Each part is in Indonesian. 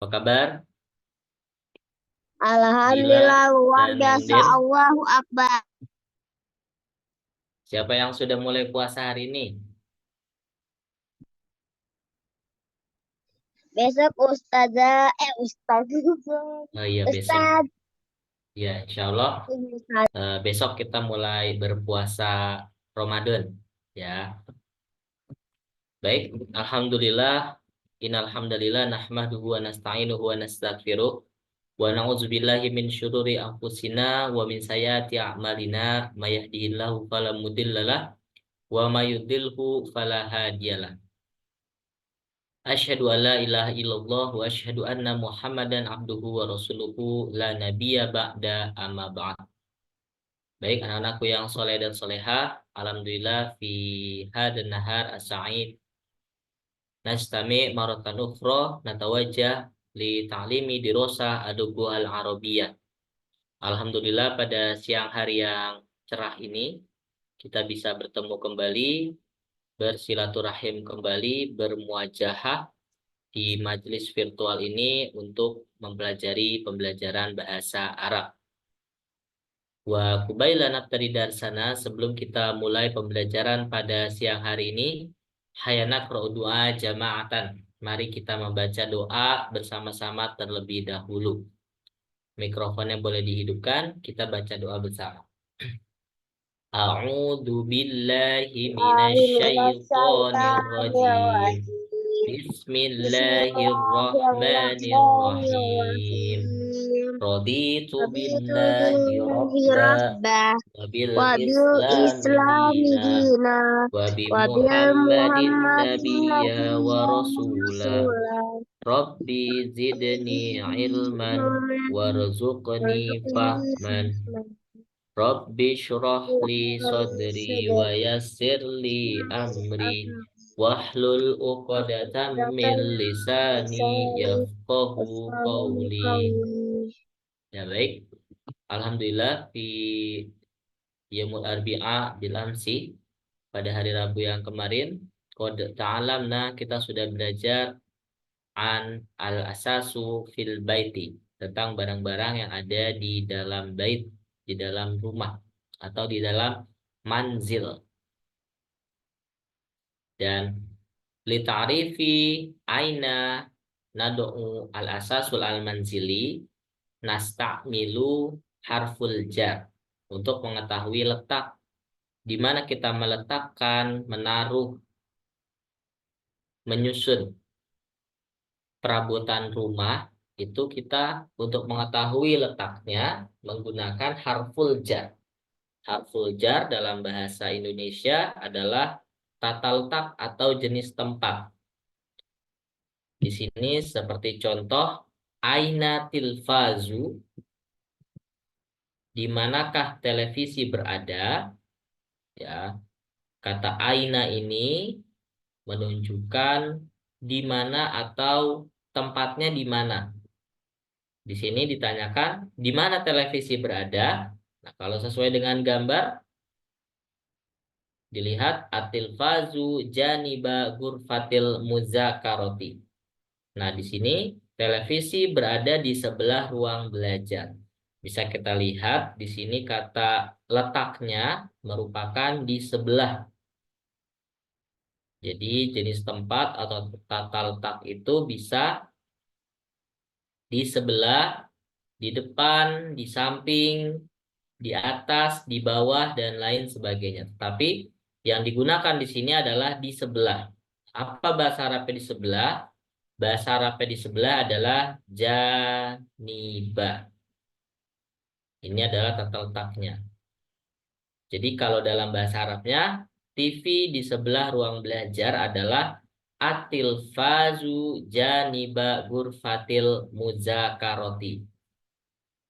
Apa kabar? Dila Alhamdulillah luar dan biasa Nengden. Allahu Akbar. Siapa yang sudah mulai puasa hari ini? Besok Ustazah Ustaz Oh iya, besok. Ustaz Ya, insya Allah Ustaz. besok kita mulai berpuasa Ramadan. Ya, baik. Alhamdulillah. Innal hamdalillah nahmaduhu wa nasta'inuhu wa nastaghfiruh wa na'udzubillahi min syururi anfusina wa min sayyiati a'malina may yahdihillahu fala mudhillalah wa may yudhlilhu fala hadiyalah. Asyhadu an la ilaha illallah wa asyhadu anna Muhammadan abduhu wa rasuluhu la nabiyya ba'da amma ba'd. Baik anak-anakku yang soleh dan solehah, alhamdulillah fi hadan nahar as-sa'id nastami maratan ukhra natawajjah li ta'limi dirosah adubu al-arabiyyah. Alhamdulillah pada siang hari yang cerah ini kita bisa bertemu kembali, bersilaturahim kembali, bermuajahah di majelis virtual ini untuk mempelajari pembelajaran bahasa Arab. Wa kubaila naftari darsana, sebelum kita mulai pembelajaran pada siang hari ini, hayanak doa jama'atan. Mari kita membaca doa bersama-sama terlebih dahulu. Mikrofonnya boleh dihidupkan, kita baca doa bersama. A'udzu billahi minasy syaithanir rajim. Bismillahirrahmanirrahim. Bismillahirrahmanirrahim. Bismillahirrahmanirrahim. Raditu Rabitu billahi billahi rabba rabbah wa bil wa bil islami islami dina dina wa bi wa bil Muhammadin muhammadin nabiyya wa nabiyyan rasula. rasulah. Rabbi zidni ilman warzuqni fahman. Rabbi syrah li sadri wa yassir li amri wahlul uqdatam min lisani yafqahu qawli. Ya baik, alhamdulillah di Yaumul Arbi'a bil amsi, pada hari Rabu yang kemarin, qad ta'alamna, kita sudah belajar an al asasu fil baiti, tentang barang-barang yang ada di dalam bait, di dalam rumah atau di dalam manzil. Dan li ta'rifi aina nad'u al asasul al manzili nasta'milu harful jar. Untuk mengetahui letak di mana kita meletakkan, menaruh, menyusun perabotan rumah, itu kita untuk mengetahui letaknya menggunakan harful jar. Harful jar dalam bahasa Indonesia adalah tata letak atau jenis tempat. Di sini seperti contoh aina tilfazu, di manakah televisi berada, ya. Kata aina ini menunjukkan di mana atau tempatnya di mana. Di sini ditanyakan di mana televisi berada. Nah, kalau sesuai dengan gambar, dilihat atilfazu janiba gurfatil muzakaroti. Nah, di sini televisi berada di sebelah ruang belajar. Bisa kita lihat di sini kata letaknya merupakan di sebelah. Jadi jenis tempat atau tata letak itu bisa di sebelah, di depan, di samping, di atas, di bawah, dan lain sebagainya. Tapi yang digunakan di sini adalah di sebelah. Apa bahasa Arabnya di sebelah? Bahasa Arabnya di sebelah adalah janiba. Ini adalah tata letaknya. Jadi kalau dalam bahasa Arabnya, TV di sebelah ruang belajar adalah atilfazu janiba gurfatil muzakaroti.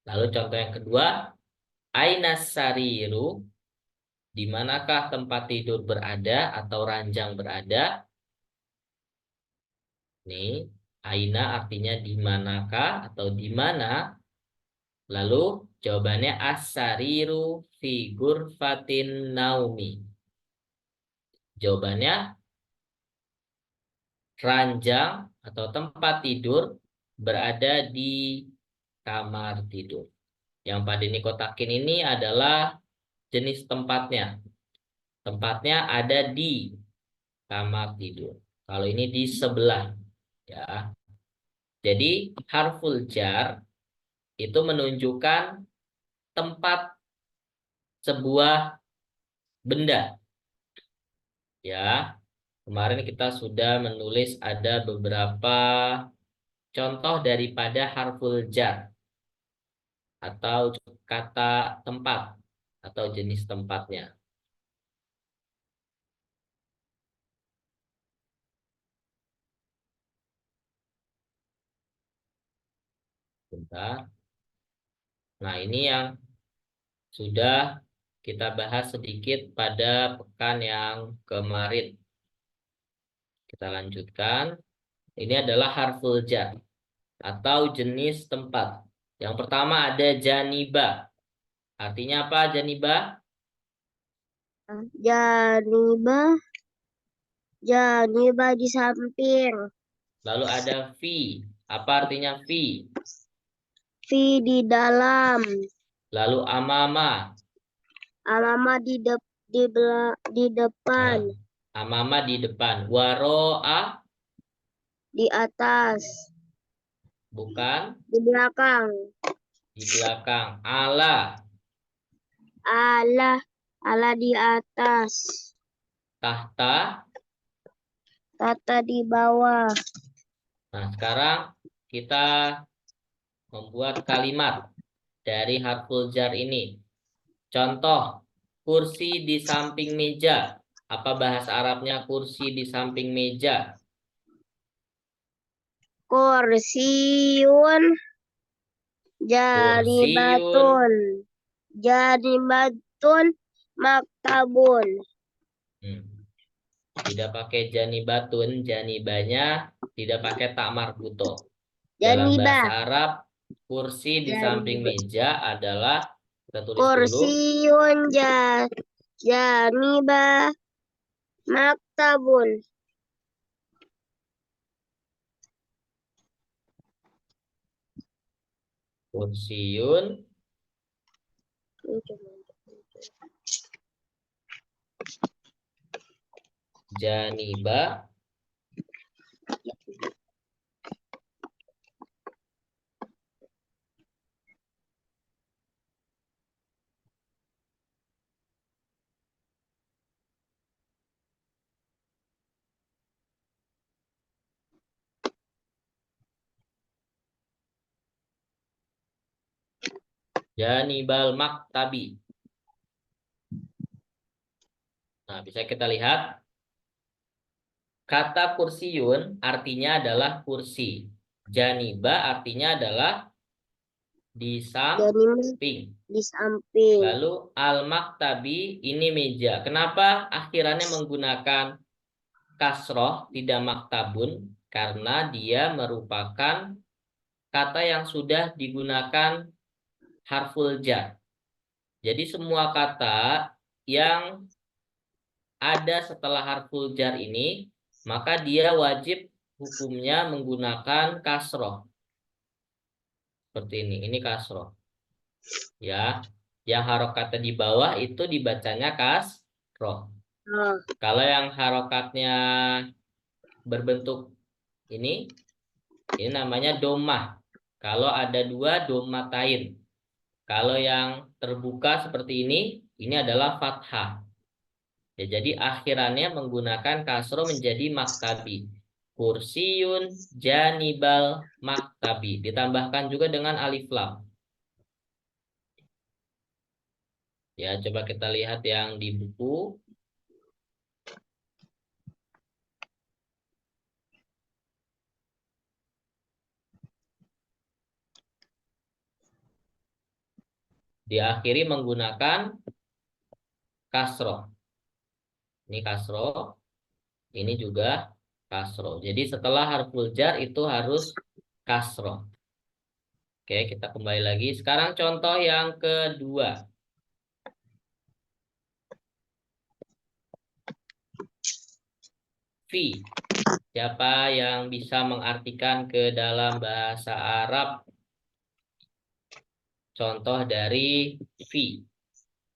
Lalu contoh yang kedua, ainas sariru, di manakah tempat tidur berada atau ranjang berada? Nih, aina artinya di manakah atau di mana? Lalu jawabannya as-sariru fi gurfatin naumi. Jawabannya ranjang atau tempat tidur berada di kamar tidur. Yang Pak Denny kotakin ini adalah jenis tempatnya. Tempatnya ada di kamar tidur. Kalau ini di sebelah, ya. Jadi harful jar itu menunjukkan tempat sebuah benda, ya. Kemarin kita sudah menulis ada beberapa contoh daripada harful jar atau kata tempat atau jenis tempatnya. Bentar. Nah, ini yang sudah kita bahas sedikit pada pekan yang kemarin. Kita lanjutkan. Ini adalah harful jar atau jenis tempat. Yang pertama ada janiba. Artinya apa janiba? Janibah, janibah di samping. Lalu ada fi. Apa artinya fi? Fi di dalam. Lalu amama. Alama di depan. Nah, amama di depan. Waro'a Di atas. bukan Di belakang. di belakang. Ala. Allah, Allah di atas. Tahta. Tata di bawah. Nah, sekarang kita membuat kalimat dari harful jar ini. Contoh, kursi di samping meja. Apa bahasa Arabnya kursi di samping meja? Kursiun. Kursiun. Janibatun. Janibatun. Maktabun. Tidak pakai janibatun, janibanya tidak pakai tak marbuto. Dalam Janibah. bahasa Arab, kursi di samping Janibah. meja adalah, kita tulis dulu, Kursiun janibah maktabun. kursiun janibah janibal maktabi. Nah, bisa kita lihat kata kursiun artinya adalah kursi. Janiba artinya adalah di Janibah samping. di samping. Lalu al-maktabi ini meja. Kenapa akhirannya menggunakan kasroh tidak maktabun? Karena dia merupakan kata yang sudah digunakan harful jar. Jadi semua kata yang ada setelah harful jar ini, maka dia wajib hukumnya menggunakan kasroh. Seperti ini kasroh. Ya, yang harokatnya di bawah itu dibacanya kasroh. Oh. Kalau yang harokatnya berbentuk ini namanya domah. Kalau ada dua domatain. Kalau yang terbuka seperti ini adalah fathah. Ya, jadi akhirannya menggunakan kasro menjadi maktabi. Kursiun janibal maktabi. Ditambahkan juga dengan alif lam. Ya, coba kita lihat yang di buku. Diakhiri menggunakan kasro. Ini kasro. Ini juga kasro. Jadi setelah harful jar itu harus kasro. Oke, kita kembali lagi. Sekarang contoh yang kedua. Fi. Siapa yang bisa mengartikan ke dalam bahasa Arab contoh dari fi?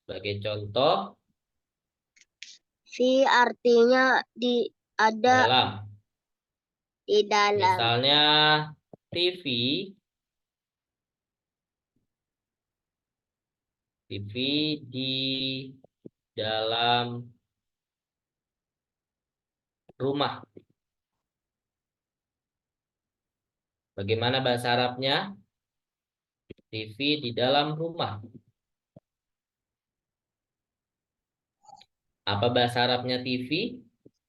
Sebagai contoh, Fi artinya ada dalam. di dalam. Misalnya TV, TV di dalam rumah. Bagaimana bahasa Arabnya? TV di dalam rumah. Apa bahasa Arabnya TV?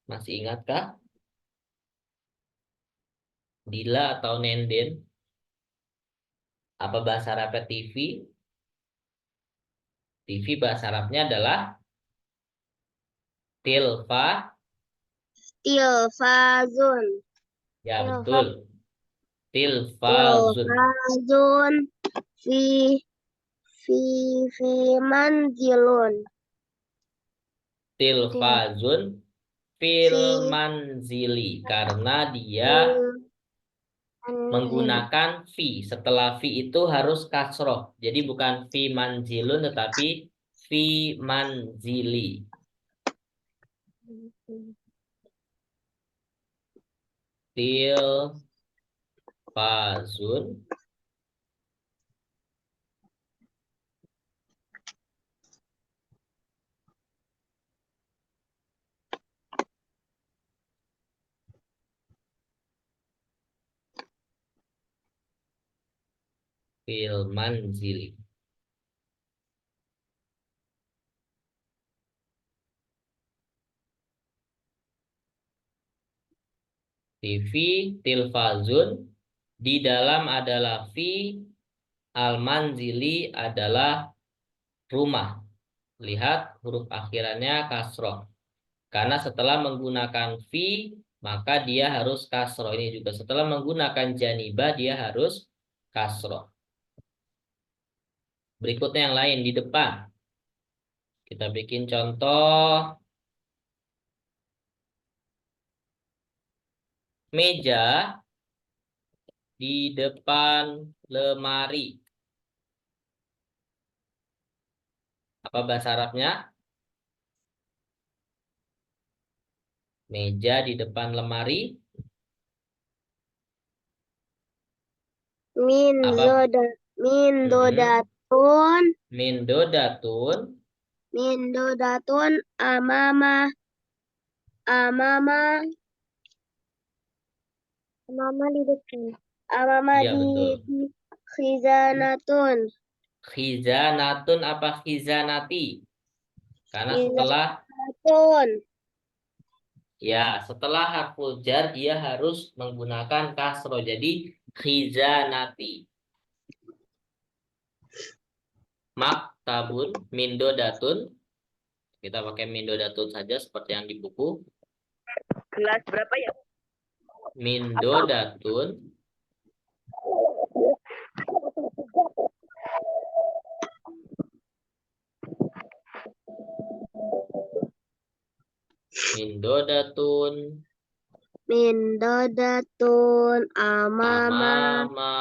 Masih ingatkah? Dila atau Nenden? Apa bahasa Arabnya TV? TV bahasa Arabnya adalah tilfa. Tilfazun. Ya Tilfa, betul. Tilfazun. tilfazun. Fi, fi, fi manzilun. Til, Tilfazun fil fi, manzili. Karena dia fi manzil. menggunakan fi. Setelah fi itu harus kasroh. Jadi bukan fi manzilun tetapi fi manzili. Tilfazun fil manzili. TV tilfazun di dalam adalah fi, al manzili adalah rumah. Lihat huruf akhirannya kasroh. Karena setelah menggunakan fi, maka dia harus kasroh. Ini juga setelah menggunakan janibah, dia harus kasroh. Berikutnya yang lain di depan. Kita bikin contoh. Meja di depan lemari. Apa bahasa Arabnya? Meja di depan lemari. Min Apa? zoda, min dodatun, Min dodatun. min dodatun amama, amama, amama di depan. Amama Iya betul. di khizanatun. Khizanatun apa khizanati? Karena setelah Khizanatun. setelah harful jar dia harus menggunakan kasro. Jadi khizanati. Maktabun mindodatun. Kita pakai mindodatun saja seperti yang di buku. Kelas berapa ya? Mindodatun mindodatun Min dodatun amama, amama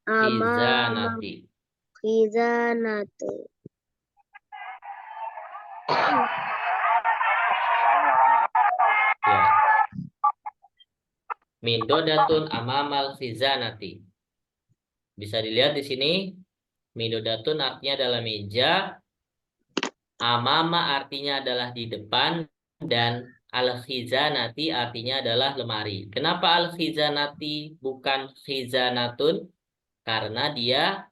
amama khizanati. khizanatun. Ya. Mindodatun amamal khizanati. Bisa dilihat di sini. Mindodatun artinya adalah meja. Amama artinya adalah di depan. Dan al-khizanati artinya adalah lemari. Kenapa al-khizanati bukan khizanatun? Karena dia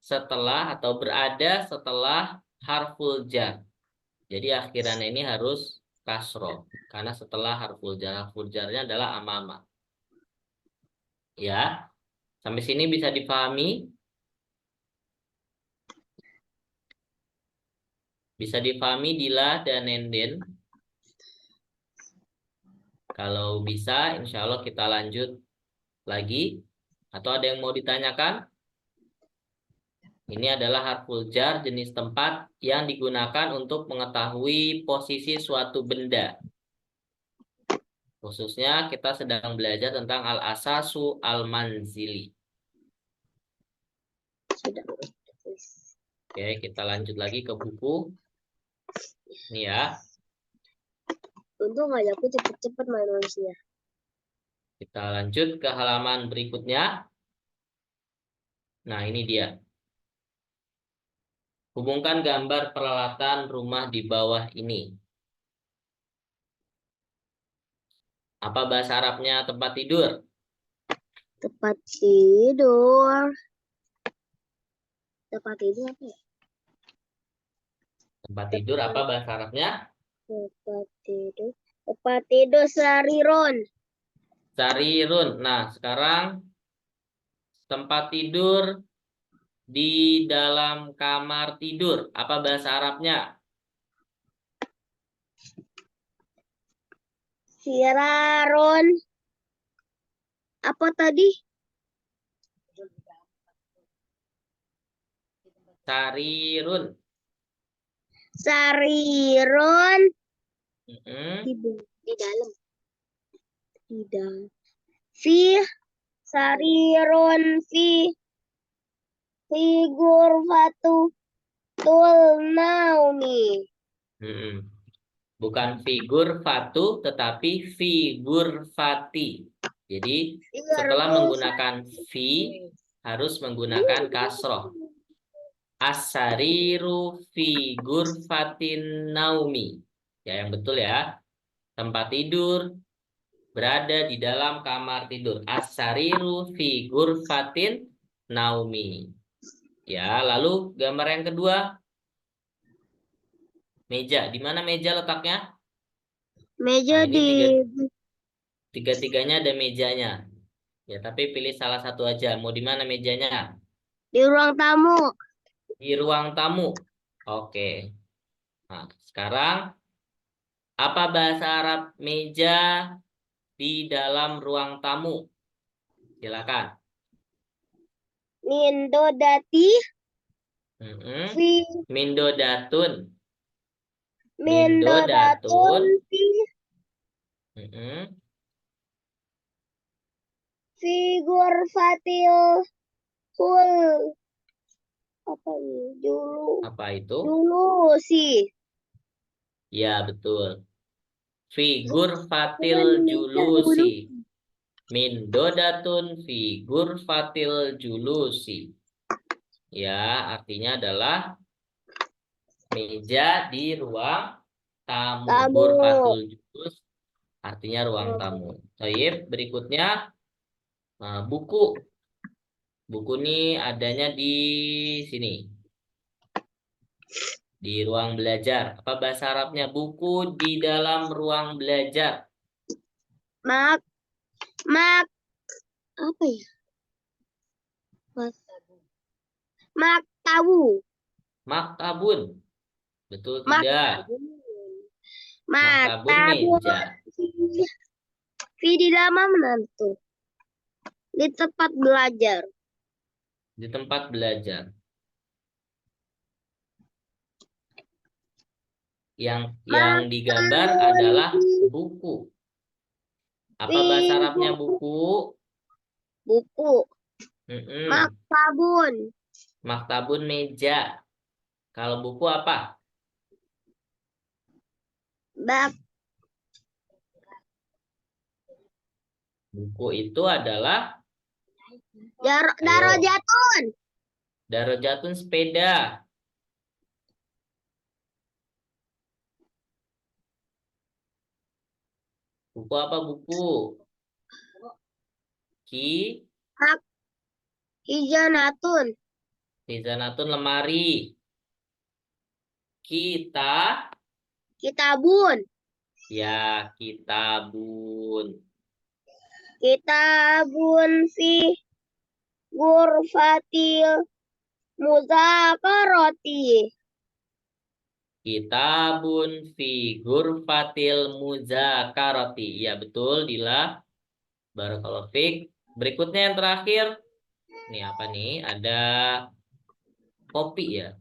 setelah atau berada setelah harful jar. Jadi akhirannya ini harus kasro. Karena setelah harful jarnya adalah amama. Ya, sampai sini bisa dipahami? Bisa dipahami Dila dan Nenden? Kalau bisa, insya Allah kita lanjut lagi. Atau ada yang mau ditanyakan? Ini adalah harful jar jenis tempat yang digunakan untuk mengetahui posisi suatu benda. Khususnya kita sedang belajar tentang al-asasu al-manzili. Sudah. Oke, kita lanjut lagi ke buku. Nih ya, Untung aja aku cepet-cepet manusia. kita lanjut ke halaman berikutnya. Nah, ini dia. Hubungkan gambar peralatan rumah di bawah ini. Apa bahasa Arabnya tempat tidur? Tempat tidur. Tempat tidur apa ya? Tempat tidur apa bahasa Arabnya? Tempat tidur. Tempat tidur sarirun. Sarirun. Nah, sekarang tempat tidur di dalam kamar tidur. Apa bahasa Arabnya? Sirarun. Apa tadi? Sarirun. Sarirun. Mm-mm. Di dalam. Di dalam. Fi sarirun fi gurfatu tul naumi. Mm-mm. Bukan figur fatu, tetapi figur fati. Jadi, setelah menggunakan fi, harus menggunakan kasroh. As-sariru fi gurfatin naumi. Ya, yang betul ya. Tempat tidur berada di dalam kamar tidur. As-sariru fi gurfatin naumi. Ya, lalu gambar yang kedua. Meja. Di mana meja letaknya? Meja Nah, ini di tiga-tiganya ada mejanya. Ya, tapi pilih salah satu aja. Mau di mana mejanya? ruang tamu. Di ruang tamu. Oke. Nah, sekarang apa bahasa Arab meja di dalam ruang tamu? Silakan. Mindodati Mm-mm. fi Mindodatun. mindodatun Mindodatun. fi Mm-mm. fi gurfatil hul apa ini Apa itu? dulu sih Ya, betul. Figur fatil bukan meja dulu. julusi. Mindodatun figur fatil julusi. Ya, artinya adalah meja di ruang tamu. Tamu. Ghurfatul julus artinya ruang tamu. Baik, berikutnya buku. Buku ini adanya di sini, di ruang belajar. Apa bahasa Arabnya? Buku di dalam ruang belajar. mak mak apa ya maktabu Maktabun. Betul tidak? maktabun Maktabun maktabun meja. fi di dalam mana tuh di tempat belajar Di tempat belajar. Yang digambar maktabun adalah fi buku. Apa fi bahasa Arabnya buku? buku Mm-mm. maktabun Maktabun meja. Kalau buku apa? bak Buku itu adalah, ayo, darajatun darajatun sepeda. Buku apa buku? Ki, hak hijanatun Hizanatun lemari. Kita, kitabun ya kitabun. kitabun fi gurfatil muzakarati Kitabun fi ghurfatil muzakarati. Ya betul, Dila. Barakallahu fiik. Berikutnya yang terakhir. Nih apa nih? Ada kopi ya.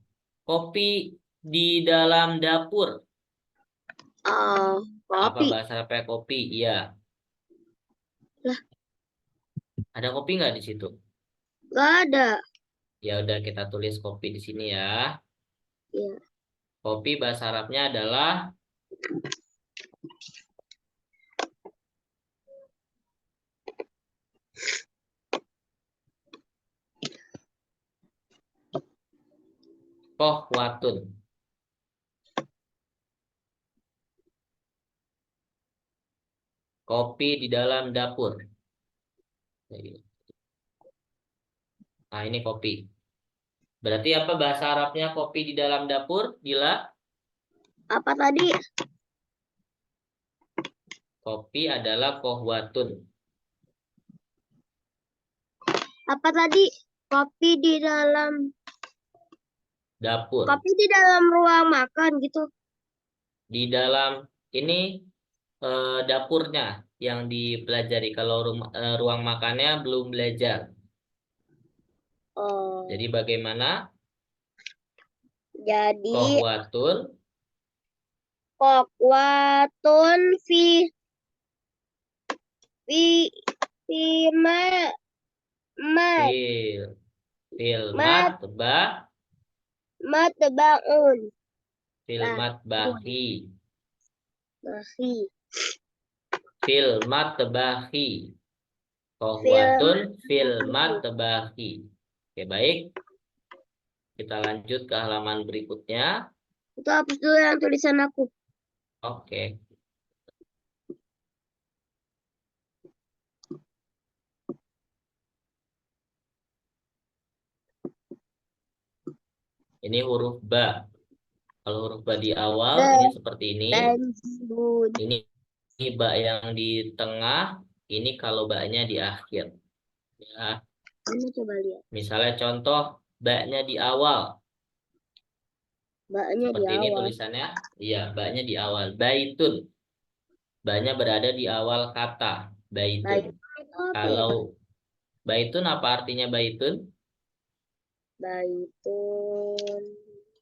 Kopi di dalam dapur. oh Apa kopi bahasa Arabnya kopi? Iya. Ada kopi nggak di situ? Gak ada. Ya udah kita tulis kopi di sini ya. Ya. Kopi bahasa Arabnya adalah kohwatun. Kopi di dalam dapur. Nah, ini kopi. Berarti apa bahasa Arabnya kopi di dalam dapur? Gila. Apa tadi? Kopi adalah kohwatun. Apa tadi? Kopi di dalam Dapur. kopi di dalam ruang makan gitu. Di dalam ini dapurnya yang dipelajari. Kalau ruang makannya belum belajar. Oh. Jadi bagaimana? Jadi Kohwatun kokwatun fi fi ma mat fil mat filmat bah matbaun filmat baun bahi bahi filmat bahi film kohwatun filmat bahi. Oke, baik. Kita lanjut ke halaman berikutnya. itu hapus dulu yang tulisan aku. Oke. Ini huruf ba. Kalau huruf ba di awal ini seperti ini. Banjirun. Ini ba yang di tengah. Ini kalau ba-nya di akhir. Ya. Ini coba lihat. Misalnya contoh ba-nya di awal. Mbaknya di Seperti ini awal. tulisannya. Iya, ba-nya di awal. Baitun. Ba-nya berada di awal kata. Baitun. Baik. Itu apa ya? Kalau baitun apa artinya baitun? Baitun.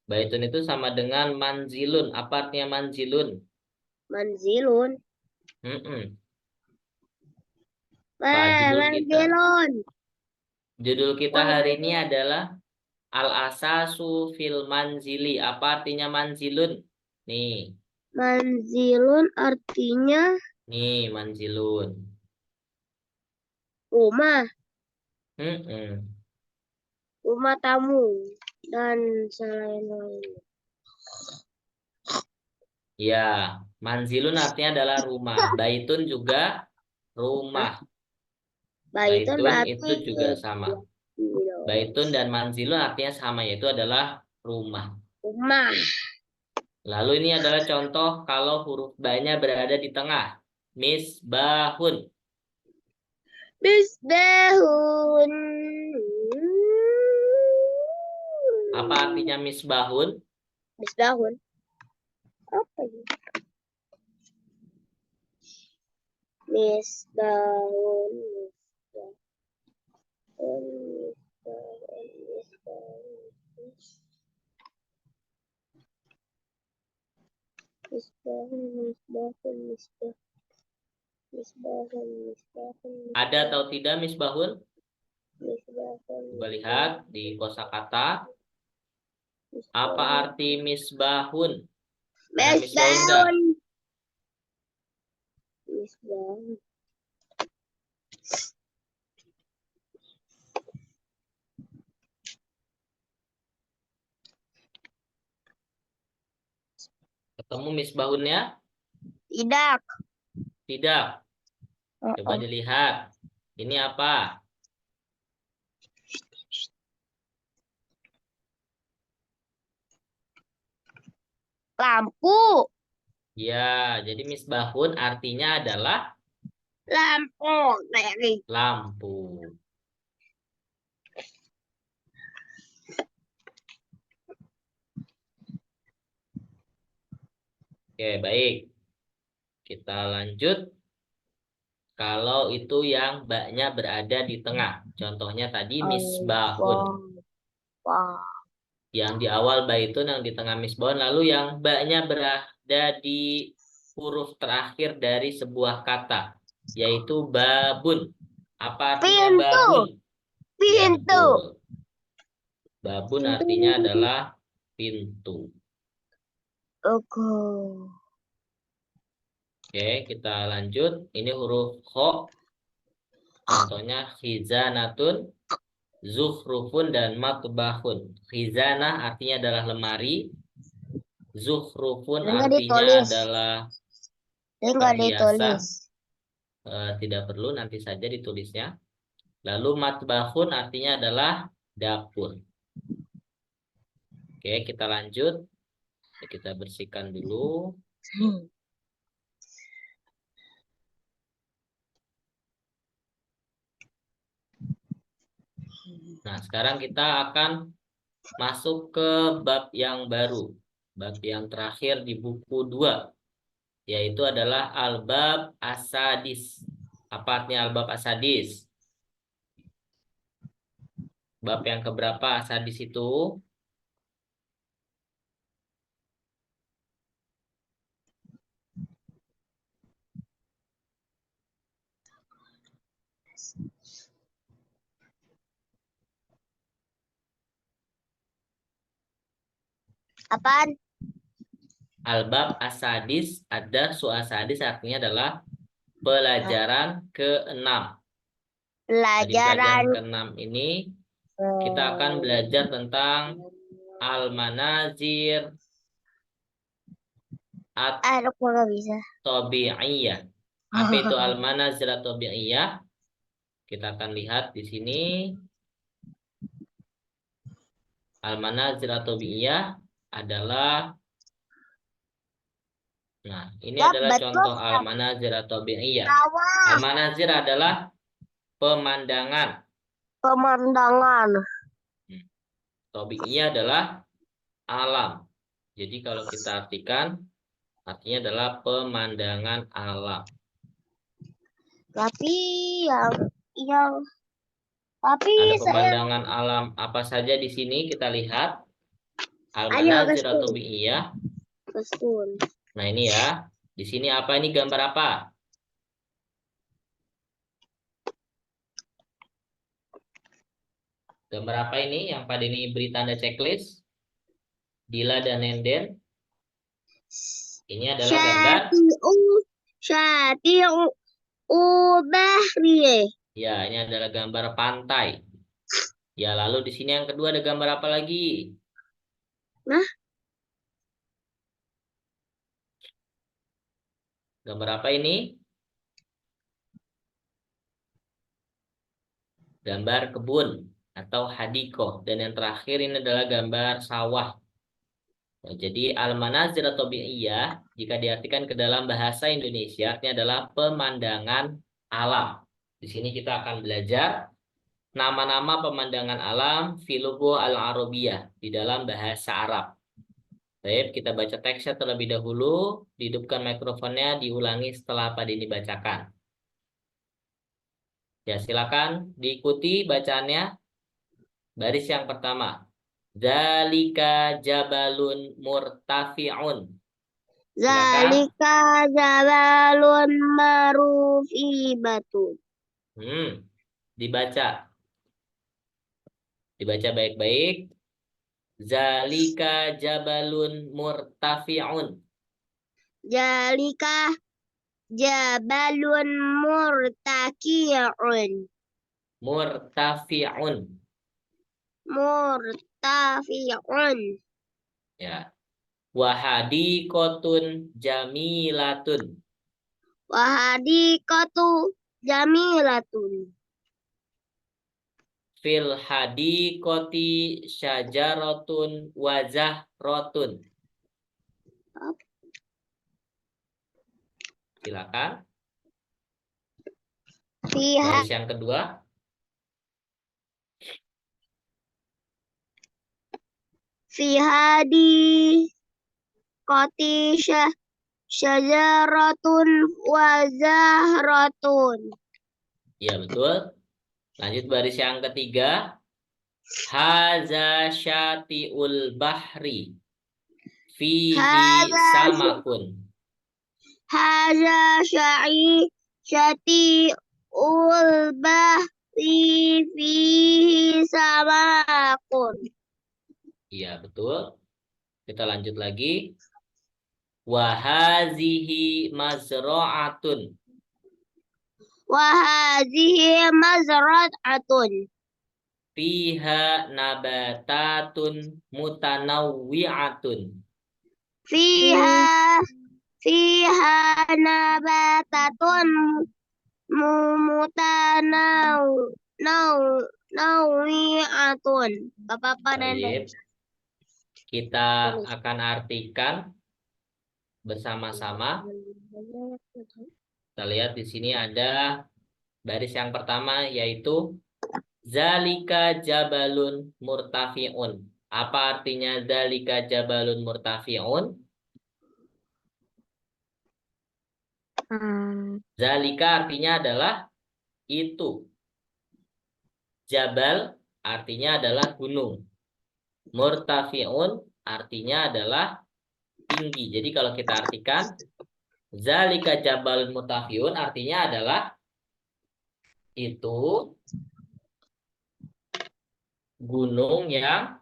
Baitun itu sama dengan manzilun. Apa artinya manzilun? Manzilun. Mm-mm. Pak, judul kita. Manzilun. Judul kita hari ini adalah Al-Asasu fil Manzili. Apa artinya manzilun? Nih, Manzilun artinya nih manzilun. rumah, Mm-mm. rumah tamu dan selain-lainnya. Ya, manzilun artinya adalah rumah. Baitun juga rumah. Baitun Baitun berarti itu juga sama. Baitun dan manzilun artinya sama, yaitu adalah rumah. rumah. Lalu ini adalah contoh kalau huruf ba-nya berada di tengah. Misbahun. Misbahun. Apa artinya misbahun? Misbahun. Apa ini? Misbahun. Ada atau tidak misbahun? Coba lihat di kosakata. Apa arti misbahun? Ada misbahun enggak? Misbahun. Ketemu misbahunnya? Tidak. Tidak. Coba dilihat. Ini apa? Lampu. Ya, jadi misbahun artinya adalah Lampu. Dari. lampu. Oke, baik. Kita lanjut. Kalau itu yang ba-nya berada di tengah. Contohnya tadi misbahun. Wah. Yang di awal baitun, yang di tengah misbahun. Lalu yang ba-nya berada di huruf terakhir dari sebuah kata. Yaitu babun. Apa artinya Pintu. babun? Ya, Pintu. betul. Babun artinya adalah pintu. Oke. Oke, kita lanjut. Ini huruf kho. Contohnya khizanatun, zukhrufun, dan matbahun. Khizanah artinya adalah lemari. Zukhrufun Enggak artinya ditulis. adalah Enggak perhiasan. ditulis. Tidak perlu, nanti saja ditulisnya. Lalu matbahun artinya adalah dapur. Oke, kita lanjut. Kita bersihkan dulu. Nah, sekarang kita akan masuk ke bab yang baru. Bab yang terakhir di buku 2. Yaitu adalah Al-Bab Asadis. Apa artinya Al-Bab Asadis? Bab yang keberapa Asadis itu? Apaan? Al-Bab Asadis, ada Asadis artinya adalah pelajaran ke-6. Nah, di pelajaran Pelajaran. ke-6 ini kita akan belajar tentang Al-Manazir Aduh, kok nggak bisa. At-Tabi'iyah. Apa itu Al-Manazir At-Tabi'iyah? Kita akan lihat di sini. Al-Manazir At-Tabi'iyah adalah, nah, ini Ya, adalah betul. contoh Al-Manazir At-Tabi'iyah. Sawah. Al-Manazir adalah pemandangan. Pemandangan. Tabi'iyah adalah alam. Jadi kalau kita artikan, artinya adalah pemandangan alam. Tapi yang tapi Ada saya pemandangan alam apa saja di sini kita lihat. ayo Al-Manazir Kastun. At-Tabi'iyah. Kastun. Nah, ini ya. Di sini apa, ini gambar apa? Gambar apa ini yang pada ini beri tanda checklist? Dila dan Nenden. Ini adalah gambar. Syati'u bahri. Ya, ini adalah gambar pantai. Ya, lalu di sini yang kedua ada gambar apa lagi? Nah, Gambar apa ini? Gambar kebun atau hadikoh. Dan yang terakhir ini adalah gambar sawah. Nah, jadi Al-Manazir At-Tabi'iyah jika diartikan ke dalam bahasa Indonesia artinya adalah pemandangan alam. Di sini kita akan belajar nama-nama pemandangan alam filugo al-Arabiyah di dalam bahasa Arab. Baik, kita baca teksnya terlebih dahulu, dihidupkan mikrofonnya, diulangi setelah Pak Dini bacakan. Ya, silakan diikuti bacaannya. Baris yang pertama. Zalika jabalun murtafi'un. Silakan. zalika jabalun marufibatun. Dibaca. Dibaca baik-baik. Zalika jabalun murtafi'un. Zalika jabalun murtaki'un. Murtafi'un. Murtafi'un. Ya. Wahadiqotun jamilatun. Wahadiqatu jamilatun. Fil hadiqoti syajaratun wazahrotun. Silakan. Baris yang kedua. Fihadi koti syajaratun wazahratun. Ya, betul. Lanjut baris yang ketiga. Haza syati'ul bahri. Fihi samakun. Haza syati bahri fihi samakun. Iya, betul. Kita lanjut lagi. Wahazihi mazra'atun. Wa hadhihi mazra'atun. Fiha nabatatun mutanawwi'atun. Fiha fiha nabatatun mutanaw naw nawi'atun. Apa-apa Nenek? Baik, kita akan artikan bersama-sama. Kita lihat di sini ada baris yang pertama yaitu zalika jabalun murtafi'un. Apa artinya zalika jabalun murtafi'un? Zalika artinya adalah itu. Jabal artinya adalah gunung. Murtafi'un artinya adalah tinggi. Jadi kalau kita artikan zalika jabalun murtafi'un artinya adalah itu gunung yang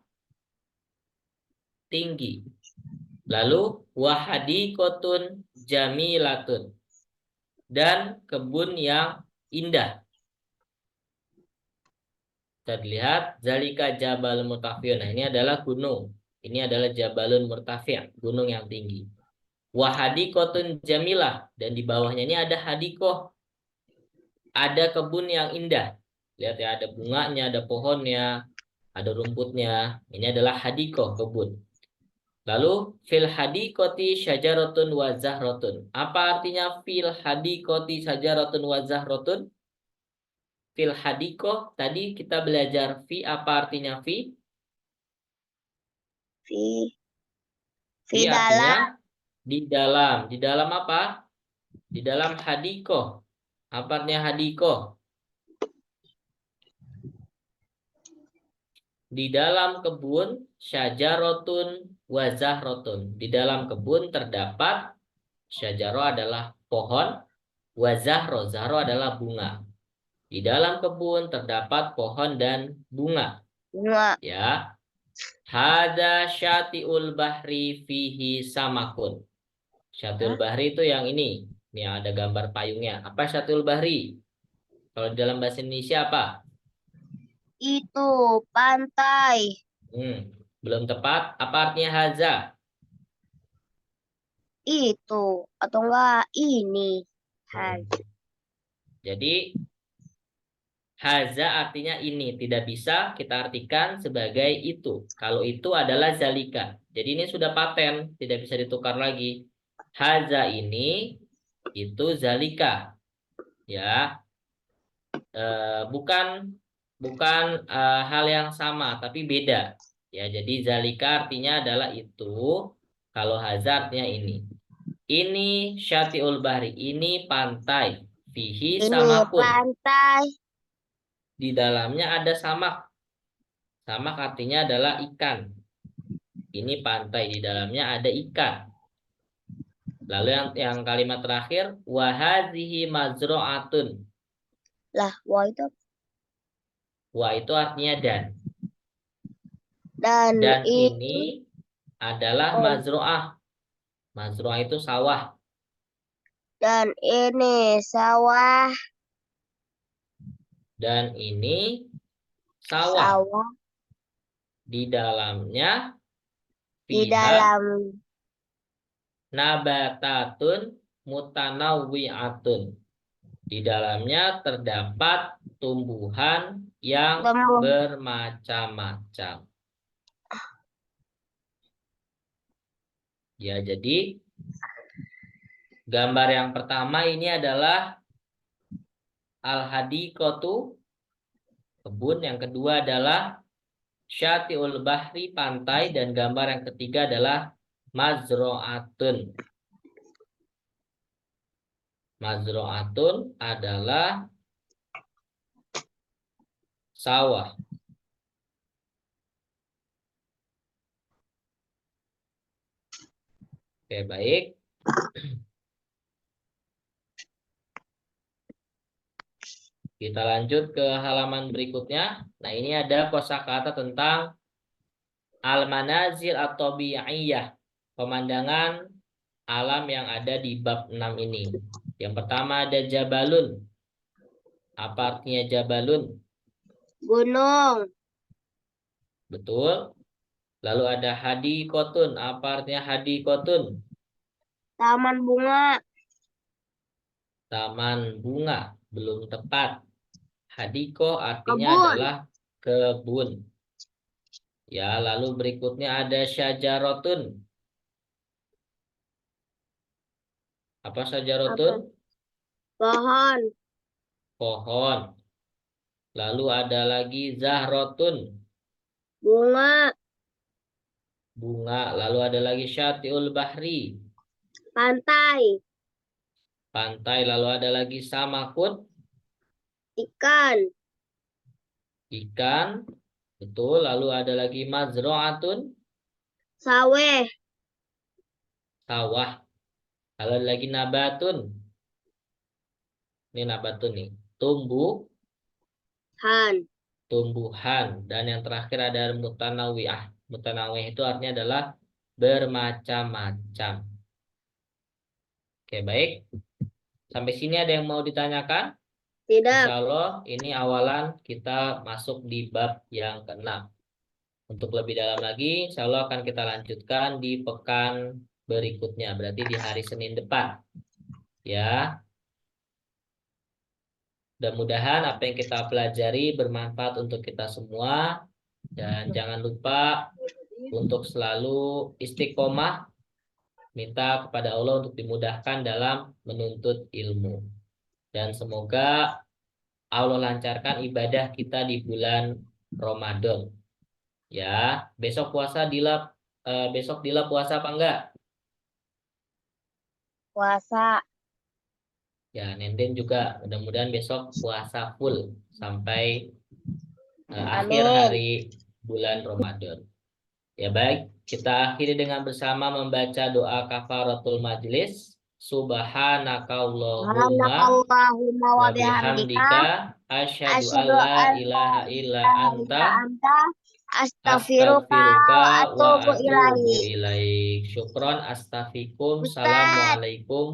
tinggi. Lalu wahadikotun jamilatun dan kebun yang indah. Kita lihat zalika jabalun murtafi'un. Nah, ini adalah gunung. Ini adalah jabalun murtafi', gunung yang tinggi. Wahadikotun jamilah dan di bawahnya ini ada hadikoh. Ada kebun yang indah. Lihat ya, ada bunganya, ada pohonnya, ada rumputnya. Ini adalah hadikoh, kebun. Lalu fil hadikoti syajaratun wa zahrotun. Apa artinya fil hadikoti syajaratun wa zahrotun? Fil hadikoh tadi kita belajar fi, apa artinya fi? Fi Fi dalam artinya di dalam. Di dalam apa? Di dalam hadikoh. Apa artinya hadikoh? Di dalam kebun syajarotun wa zahrotun. Di dalam kebun terdapat syajaro adalah pohon, wa zahro, zahro adalah bunga. Di dalam kebun terdapat pohon dan bunga. bunga. Ya. Hada syati'ul bahri fihi samakun. Syati'ul bahri itu yang ini. Ini yang ada gambar payungnya. Apa syati'ul bahri? Kalau di dalam bahasa Indonesia apa? Itu pantai. Belum tepat. Apa artinya haza? Itu atau enggak ini. Hmm. Haza. Jadi haza artinya ini. Tidak bisa kita artikan sebagai itu. Kalau itu adalah zalika. Jadi ini sudah paten. Tidak bisa ditukar lagi. Haza ini itu zalika. Ya. Bukan hal yang sama tapi beda ya. Jadi zalika artinya adalah itu, kalau haza artinya ini syatiul bahri, ini pantai, fihi Ini samakun, pantai. di dalamnya ada samak. Samak artinya adalah ikan. Ini pantai, di dalamnya ada ikan. Lalu yang kalimat terakhir wahadhihi mazro'atun. Lah, wah itu Wa itu artinya dan dan itu ini adalah oh, mazro'ah. Mazro'ah itu sawah. dan ini sawah Dan ini sawah. sawah Di dalamnya di fiha dalam nabatatun mutanawwi'atun. Di dalamnya terdapat tumbuhan yang tumbuh bermacam-macam. Ya, jadi gambar yang pertama ini adalah al-hadiqatu, kebun. Yang kedua adalah syati'ul bahri, pantai. Dan gambar yang ketiga adalah mazro'atun. Mazro'atun adalah sawah. Oke, baik. Kita lanjut ke halaman berikutnya. Nah, ini ada kosakata tentang al-manazil atau bi'iyah. Pemandangan alam yang ada di bab 6 ini. Yang pertama ada jabalun. Apa artinya jabalun? Gunung. Betul. Lalu ada hadikotun. Apa artinya hadikotun? Taman bunga. Taman bunga. Belum tepat. Hadiko artinya Kebun. adalah kebun. Ya, lalu berikutnya ada syajarotun. Apa syajarotun? Apa? Pohon. Pohon. Lalu ada lagi zahrotun. Bunga. Bunga. Lalu ada lagi syatiul bahri. Pantai. Pantai. Lalu ada lagi samakun. Ikan. Ikan. Betul. Lalu ada lagi mazro'atun. Saweh. Sawah. Lalu ada lagi nabatun. Ini nabatun nih. Han. Tumbuhan. Dan yang terakhir ada mutanawiyah. Mutanawiyah itu artinya adalah bermacam-macam. Oke, baik. Sampai sini ada yang mau ditanyakan? Tidak. Insya Allah ini awalan kita masuk di bab yang ke-6. Untuk lebih dalam lagi, insya Allah akan kita lanjutkan di pekan berikutnya. Berarti di hari Senin depan. Ya, mudah-mudahan apa yang kita pelajari bermanfaat untuk kita semua. Dan jangan lupa untuk selalu istiqomah, minta kepada Allah untuk dimudahkan dalam menuntut ilmu. Dan semoga Allah lancarkan ibadah kita di bulan Ramadan. Ya, besok Dila puasa apa enggak? Puasa. Ya, Nenden juga mudah-mudahan besok puasa full sampai akhir Amin. hari bulan Ramadan. Ya baik, kita akhiri dengan bersama membaca doa kafaratul majlis. Subhanakallahumma Subhanakallahumma wa wa bihamdika bihamdika asyhadu an asyhadu la an la ilaha illa ilaha illa anta anta astaghfiruka astaghfiruka wa wa atubu atubu ilaik. ilaik. Syukron, astafikum. Ustaz, Assalamualaikum.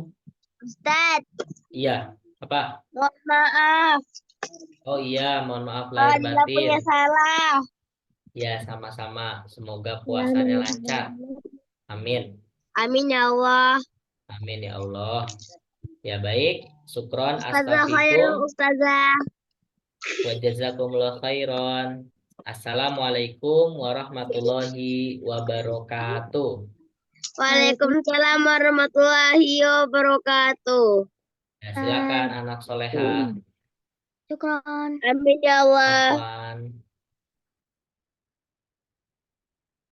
Ustaz, Iya, apa? mohon maaf. Oh iya, mohon maaf lahir Dia batin. punya salah. Ya, sama-sama. Semoga puasanya lancar. Amin. Amin ya Allah. Amin ya Allah. Ya baik. Syukron, Ustazah astafikum. khairul ustazah. Wa jazakumullah khairan. Assalamualaikum warahmatullahi wabarakatuh. Waalaikumsalam warahmatullahi wabarakatuh. Ya, silakan anak soleha. Syukron. Amin ya Allah. Afwan.